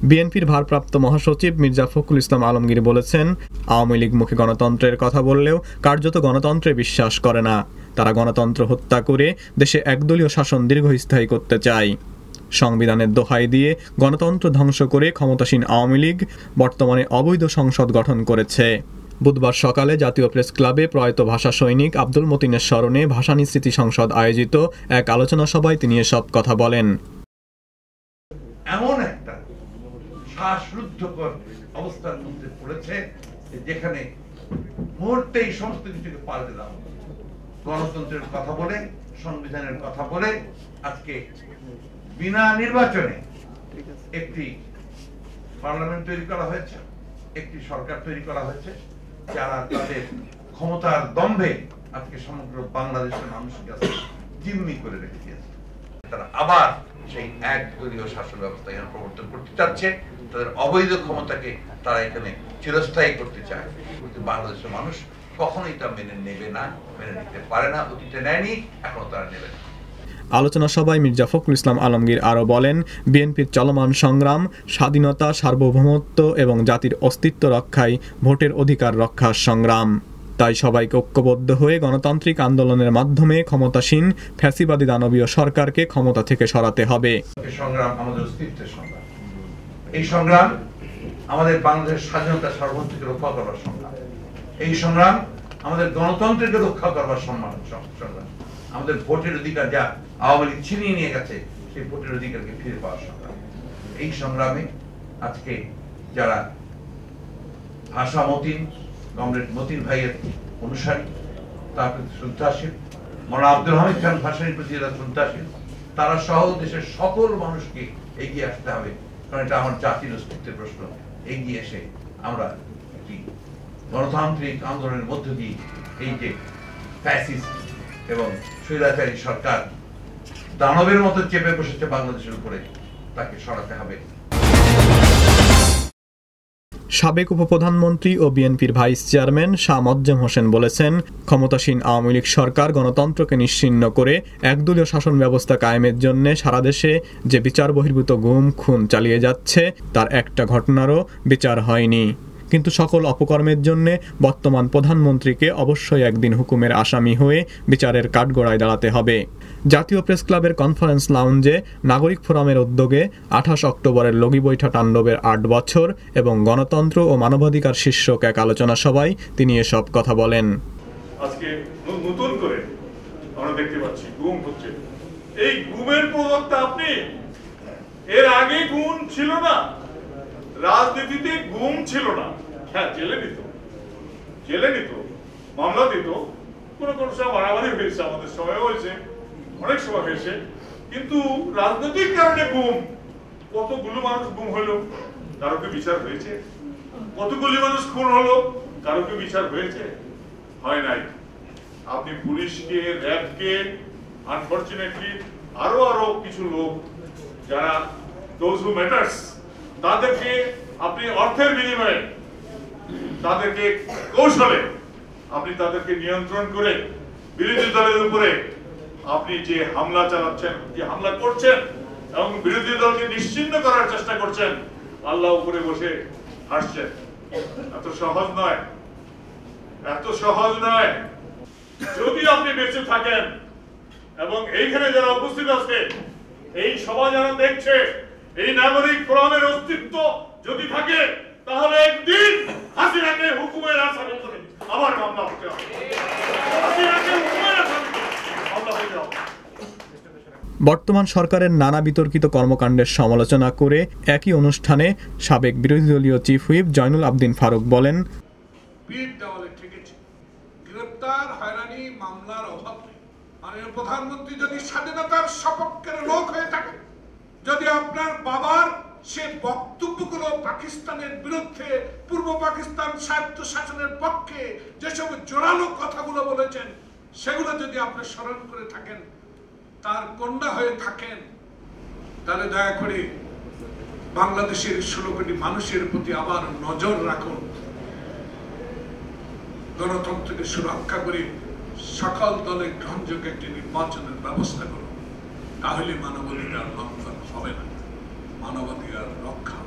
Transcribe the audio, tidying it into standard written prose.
বিএনপির ভারপ্রাপ্ত মহাসচিব মির্জা ফখরুল ইসলাম আলমগীর বলেছেন, আওয়ামী লীগ মুখে গণতন্ত্রের কথা বললেও কার্যত গণতন্ত্রে বিশ্বাস করে না। তারা গণতন্ত্র হত্যা করে দেশে একদলীয় শাসন দীর্ঘস্থায়ী করতে চায়। সংবিধানের দোহাই দিয়ে গণতন্ত্র ধ্বংস করে ক্ষমতাসীন আওয়ামী লীগ বর্তমানে অবৈধ সংসদ গঠন করেছে। বুধবার সকালে জাতীয় প্রেস ক্লাবে প্রয়াত ভাষা সৈনিক আব্দুল মতিনের স্মরণে ভাষানী স্মৃতি সংসদ আয়োজিত এক আলোচনা সভায় তিনি এসব কথা বলেন। এমন একটা শ্বাসরুদ্ধকর অবস্থার মধ্যে পড়েছে যেখানে মুহূর্তেই সমস্ত কিছুকে পাল্টে দেওয়া, গণতন্ত্রের কথা বলে, সংবিধানের কথা বলে আজকে বিনা নির্বাচনে একটি পার্লামেন্ট তৈরি করা হয়েছে, একটি সরকার তৈরি করা হয়েছে, যারা তাদের ক্ষমতার দম্ভে আজকে সমগ্র বাংলাদেশের মানুষকে জিম্মি করে রেখে দিয়েছে। তারা আবার সেই একদলীয় শাসন ব্যবস্থা এখানে প্রবর্তন করতে চাচ্ছে, তাদের অবৈধ ক্ষমতাকে তারা এখানে চিরস্থায়ী করতে চায়। কিন্তু বাংলাদেশের মানুষ কখনোই তা মেনে নেবে না, মেনে নিতে পারে না, অতীতে নেয়নি, এখনো তারা নেবে না। আলোচনা সভায় মির্জা ফখরুল ইসলাম আলমগীর আরও বলেন, বিএনপির চলমান সংগ্রাম স্বাধীনতা, সার্বভৌমত্ব এবং জাতির অস্তিত্ব রক্ষায় ভোটের অধিকার রক্ষার সংগ্রাম। তাই সবাইকে ঐক্যবদ্ধ হয়ে গণতান্ত্রিক আন্দোলনের মাধ্যমে ক্ষমতাসীন ফ্যাসিবাদী দানবীয় সরকারকে ক্ষমতা থেকে সরাতে হবে। সংগ্রাম আমাদের অস্তিত্বের সংগ্রাম, এই সংগ্রাম আমাদের বাংলাদেশের স্বাধীনতা সার্বভৌমত্বকে রক্ষা করবার সংগ্রাম, এই সংগ্রাম আমাদের গণতন্ত্রকে রক্ষা করবার সংগ্রাম, আমাদের ভোটের অধিকার যা আওয়ামী লীগ ছিনিয়ে নিয়ে গেছে সেই ভোটের অধিকারকে ফিরে পাওয়ার সংগ্রাম। এই সংগ্রামে আজকে যারা ভাষা মতিন, কমরেড মতিন ভাইয়ের অনুসারী, তার প্রতি শ্রদ্ধাশীল, মৌলানা আব্দুল হামিদ খান ভাসানীর প্রতি যারা শ্রদ্ধাশীল, তারা সহ দেশের সকল মানুষকে এগিয়ে আসতে হবে, কারণ এটা আমার জাতির অস্তিত্বের প্রশ্ন। এগিয়ে এসে আমরা একটি গণতান্ত্রিক আন্দোলনের মধ্য দিয়ে এই যে ফ্যাসিস্ট এবং স্বৈরাচারী সরকার দানবের মতো চেপে বসেছে বাংলাদেশের উপরে, তাকে সরাতে হবে। সাবেক উপপ্রধানমন্ত্রী ও বিএনপির ভাইস চেয়ারম্যান শাহ মোয়াজ্জেম হোসেন বলেছেন, ক্ষমতাসীন আওয়ামী লীগ সরকার গণতন্ত্রকে নিশ্চিহ্ন করে একদলীয় শাসন ব্যবস্থা কায়েমের জন্য সারা দেশে যে বিচার বহির্ভূত গুম খুন চালিয়ে যাচ্ছে তার একটা ঘটনারও বিচার হয়নি। কিন্তু সকল অপকর্মের জন্য বর্তমান প্রধানমন্ত্রীকে অবশ্যই একদিন হুকুমের আসামি হয়ে বিচারের কাঠগড়ায় দাঁড়াতে হবে। জাতীয় প্রেস ক্লাবের কনফারেন্স লাউঞ্জে নাগরিক ফোরামের উদ্যোগে 28 অক্টোবরের লগি বৈঠা তাণ্ডবের 8 বছর এবং গণতন্ত্র ও মানবাধিকার শীর্ষক এক আলোচনা সভায় তিনি এসব কথা বলেন। আজকে নতুন করে আমরা দেখতে পাচ্ছি গুম হচ্ছে, এই গুমের প্রবক্তা আপনি। এর আগে গুম ছিল না, রাজনীতিতে গুম ছিল না। হ্যাঁ, জেলে নিত, মামলা দিত, কোন সময় মারামারি হয়েছে, আমাদের সময় হয়েছে, অনেক সময় হয়েছে, কিন্তু রাজনৈতিক কারণে গুম। কতগুলো মানুষ গুম হলো, কারো কি বিচার হয়েছে? কতগুলি মানুষ খুন হলো, কারো কি বিচার হয়েছে? হয় নাই। আপনি পুলিশকে, র্যাবকে, আনফরচুনেটলি আরো কিছু লোক যারা those who matters, তাদেরকে আপনি অর্থের বিনিময়ে, তাদেরকে কৌশলে আপনি তাদেরকে নিয়ন্ত্রণ করে বিরোধী দলের উপরে আপনি যে হামলা চালাচ্ছেন, যে হামলা করছেন এবং বিরোধী দলকে নিশ্চিহ্ন করার চেষ্টা করছেন, আল্লাহ উপরে বসে হাসছেন। এত সহজ নয়। যদি আপনি বেঁচে থাকেন এবং এইখানে যারা উপস্থিত আছে, এই সভা যারা দেখছে, এই নাগরিক ফোরামের অস্তিত্ব যদি থাকে, তাহলে একদিন হাসিনাকে হুকুমের আসামি করে আবার মামলা হতে হবে। বর্তমান সরকারের নানা বিতর্কিত কর্মকাণ্ডের সমালোচনা করে একই অনুষ্ঠানে সাবেক বিরোধী দলীয় চিফ হুইপ জয়নুল আবদিন ফারুক বলেন, গ্রেপ্তার হয়রানি মামলার অভাবে মাননীয় প্রধানমন্ত্রী যদি স্বাধীনতার সপক্ষের লোক হয়ে থাকে, যদি আপনার বাবার সে বক্তব্যগুলো পাকিস্তানের বিরুদ্ধে, পূর্ব পাকিস্তান স্বায়ত্ত শাসনের পক্ষে যেসব জোরালো কথাগুলো বলেছেন, সেগুলো যদি আপনি স্মরণ করে থাকেন, তার কন্যা হয়ে থাকেন, তাহলে দয়া করে বাংলাদেশের 16 কোটি মানুষের প্রতি আবার নজর রাখুন। গণতন্ত্রকে সুরক্ষা করে সকল দলের গ্রহণযোগ্য একটি নির্বাচনের ব্যবস্থা করুন, তাহলে মানবাধিকার লঙ্ঘন হবে না, মানবাধিকার রক্ষা